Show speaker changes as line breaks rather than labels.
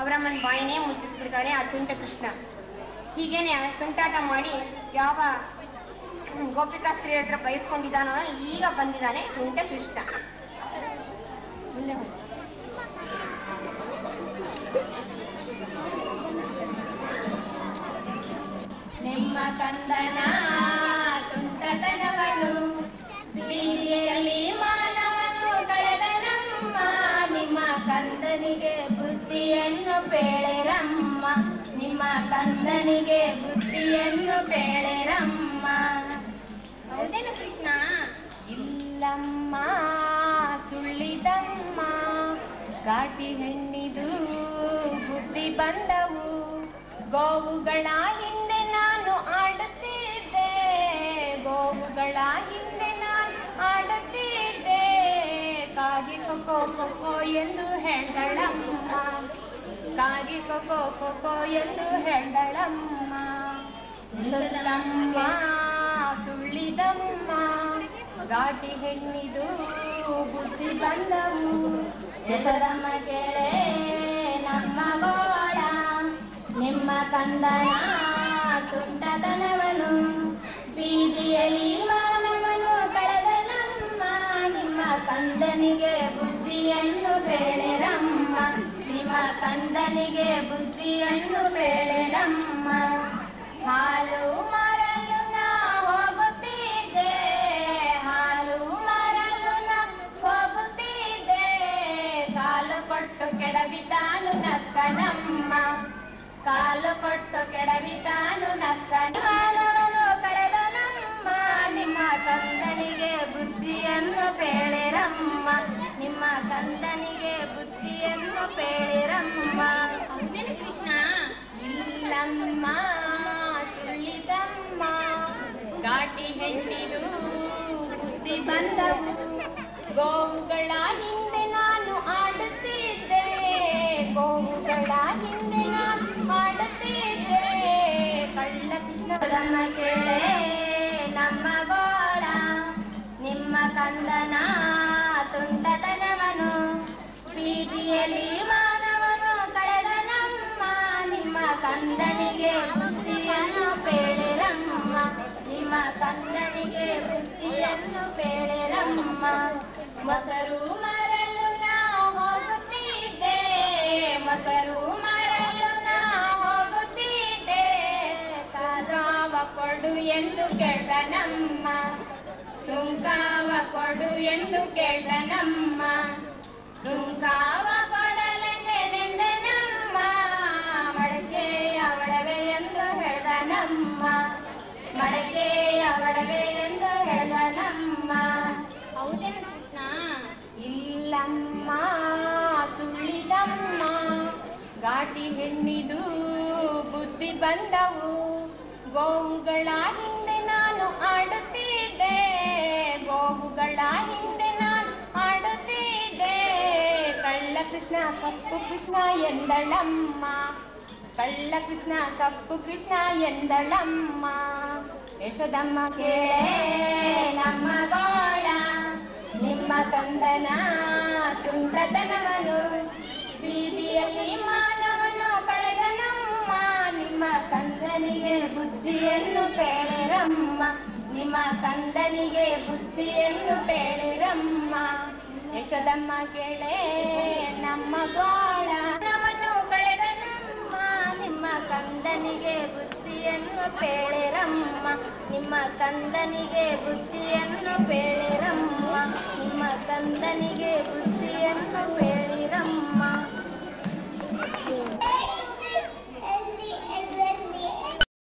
ಅವರಮ್ಮನ ಬಾಯಿನೇ ಮುಚ್ಚಿಸ್ಬಿಡ್ತಾಳೆ ಆ ತುಂಟ ಕೃಷ್ಣ. ಹೀಗೇನೆ ತುಂಟಾಟ ಮಾಡಿ ಯಾವ ಗೋಪಿಕಾಸ್ತ್ರೀ ಹತ್ರ ಬಯಸ್ಕೊಂಡಿದ್ದಾನೋ ಈಗ ಬಂದಿದ್ದಾನೆ ತುಂಟ ಕೃಷ್ಣ. ನಿಮ್ಮ ಕಂದನ ತುಂಟತನವನು ಬೀದಿಯಲ್ಲಿ ಮಾನವನು ಕಳೆದನಮ್ಮ, ನಿಮ್ಮ ಕಂದನಿಗೆ ಬುದ್ಧಿಯನ್ನು ಪೇಳೆರಮ್ಮ, ನಿಮ್ಮ ಕಂದನಿಗೆ ಬುದ್ಧಿಯನ್ನು ಪೇಳೆರಮ್ಮ. ಹೌದೇನು ಕೃಷ್ಣ? ಇಲ್ಲಮ್ಮ ಸುಳ್ಳಿದಮ್ಮ, ಘಾಟಿ ಹೆಣ್ಣಿದು ಬುದ್ಧಿ ಬಂದವು, ಗೋವುಗಳ ಹಿಂದೆ ನಾನು ಆಡುತ್ತಿದ್ದೆ, ಗೋವುಗಳ ಹಿಂದೆ ನಾನು ಆಡುತ್ತಿದ್ದೆ, ಕಾಗಿ ಕೊಕ್ಕೋ ಕೊಕ್ಕೋ ಎಂದು ಹೇಳ್ದಳಮ್ಮ, ಕಾಗಿ ಕೊಕ್ಕೋ ಕೊಕ್ಕೋ ಎಂದು ಹೇಳ್ದಳಮ್ಮ. ಸುಳ್ಳಮ್ಮ ಸುಳ್ಳಿದಮ್ಮ, ಘಾಟಿ ಹೆಣ್ಣಿದು ಬುದ್ಧಿ ಬಂದವು, ಯಶೋದಮ್ಮ ಕೇಳೆ ನಮ್ಮ ಗೋಳ, ನಿಮ್ಮ ಕಂದನ ತುಂಟತನವನು ಬೀದಿಯಲ್ಲಿ ಮಾನವನು ಕಳೆದನಮ್ಮ, ನಿಮ್ಮ ಕಂದನಿಗೆ ಬುದ್ಧಿಯನ್ನು ಬೇಳೆರಮ್ಮ, ನಿಮ್ಮ ಕಂದನಿಗೆ ಬುದ್ಧಿಯನ್ನು ಬೇಳೆರಮ್ಮ. ಹಾಲು ಮಾರಲು ನಾ ಹೋಗುತ್ತಿದ್ದೆ, ಹಾಲು ಮಾರಲು ನಾ ಹೋಗುತ್ತಿದ್ದೆ, ಕಾಲು ಕೊಟ್ಟು ಕೆಡವಿತಾನು ನಕ್ಕನಮ್ಮ, ಕಾಲು ಕೊಟ್ಟು ಕೆಡವಿತಾನು ನಕ್ಕನವನು ಕರೆದನಮ್ಮ, ನಿಮ್ಮ ಕಂದನಿಗೆ ಬುದ್ಧಿಯನ್ನು ಪೇಳೆರಮ್ಮ, ನಿಮ್ಮ ಕಂದನಿಗೆ ಬುದ್ಧಿಯನ್ನು ಪೇಳೆರಮ್ಮ. ಹೌದೇನು ಕೃಷ್ಣ? ಇಲ್ಲಮ್ಮ ಸುಳ್ಳಿದಮ್ಮ, ಘಾಟಿ ಹೆಣ್ಣಿದು ಬುದ್ಧಿ ಬಂದವು, ಗೋವುಗಳ ಹಿಂದೆ ನಾನು ಆಡುತ್ತಿದ್ದೆ, ಗೋವುಗಳ ಹಿಂದೆ ನಾನು ಆಡುತ್ತಿದ್ದೆ, ಕಳ್ಳ ಕೃಷ್ಣದಮ್ಮ ಕೇಳೆ ನಮ್ಮ ಗೋಳ, ನಿಮ್ಮ ಕಂದನ ತುಂಟತನವನು ಬೀದಿಯಲ್ಲಿ ಮಾನವನು ಕಳೆದನಮ್ಮ, ನಿಮ್ಮ ಕಂದನಿಗೆ ಬುದ್ಧಿಯನ್ನು ಪೇಳೆರಮ್ಮ, ನಿಮ್ಮ ಕಂದನಿಗೆ ಬುದ್ಧಿಯನ್ನು ಪೇಳೆರಮ್ಮ. ಮೊಸರು ಮರಲು ನಾ ಹೋಗುತ್ತಿದ್ದೆ, ಮೊಸರು ಮರಲು ನಾ ಹೋಗುತ್ತಿದ್ದೆ, ಕಾದ್ರಾವ ಕೊಡು ಎಂದು ಕೇಳ್ದನಮ್ಮ, ಸುಂಕಾವ ಕೊಡು ಎಂದು ಕೇಳ್ದನಮ್ಮ, ಸುಂಕಾವ ಕೊಡಲೆಂದೆನೆಂದನಮ್ಮ, ಮಡಕೆಯ ಒಡವೆ ಎಂದು ಹೇಳ್ದನಮ್ಮ, ಮಡಕೆಯ ಒಡವೆ ಎಂದು ಹೇಳ್ದನಮ್ಮ. ಹೌದೇನು ಕೃಷ್ಣ? ಇಲ್ಲಮ್ಮ ಸುಳ್ಳಿದಮ್ಮ, ಘಾಟಿ ಹೆಣ್ಣಿದು ಬುದ್ಧಿ ಬಂದವು, ಗೋವುಗಳ ಹಿಂದೆ ನಾನು ಆಡುತ್ತಿದ್ದೆ, ಗೋವುಗಳ ಹಿಂದೆ ನಾನು ಆಡುತ್ತಿದ್ದೆ, ಕಳ್ಳ ಕೃಷ್ಣ ಕಪ್ಪು ಕೃಷ್ಣ ಎಂದಳಮ್ಮ, ಕಳ್ಳ ಕೃಷ್ಣ ಕಪ್ಪು ಕೃಷ್ಣ ಎಂದಳಮ್ಮ. ಯಶೋದಮ್ಮ ಕೇಳೇ ನಮ್ಮ ಗೋಳ, ನಿಮ್ಮ ಕಂದನ ತುಂಟತನವನು, ಬೀದಿಯಲ್ಲಿ ಮಾನವನು ಕಳೆದನಮ್ಮ, ನಿಮ್ಮ ಕಂದನಿಗೆ ಬುದ್ಧಿಯನ್ನು ಪೇಳಿರಮ್ಮ, ನಿಮ್ಮ ಕಂದನಿಗೆ ಬುದ್ಧಿಯನ್ನು ಪೇಳಿರಮ್ಮ. ಯಶೋದಮ್ಮ ಕೇಳೇ ನಮ್ಮ ಗೋಳ, ನವನು ಕಳೆದನಮ್ಮ, ನಿಮ್ಮ ಕಂದನಿಗೆ ಬುದ್ಧಿಯನ್ನು ಪೇಳಿರಮ್ಮ, ನಿಮ್ಮ ಕಂದನಿಗೆ ಬುದ್ಧಿಯನ್ನು ಪೇಳಿರಮ್ಮ, ನಿಮ್ಮ ಕಂದನಿಗೆ ಬುದ್ಧಿಯನ್ನು ಪೇಳಿರಮ್ಮ.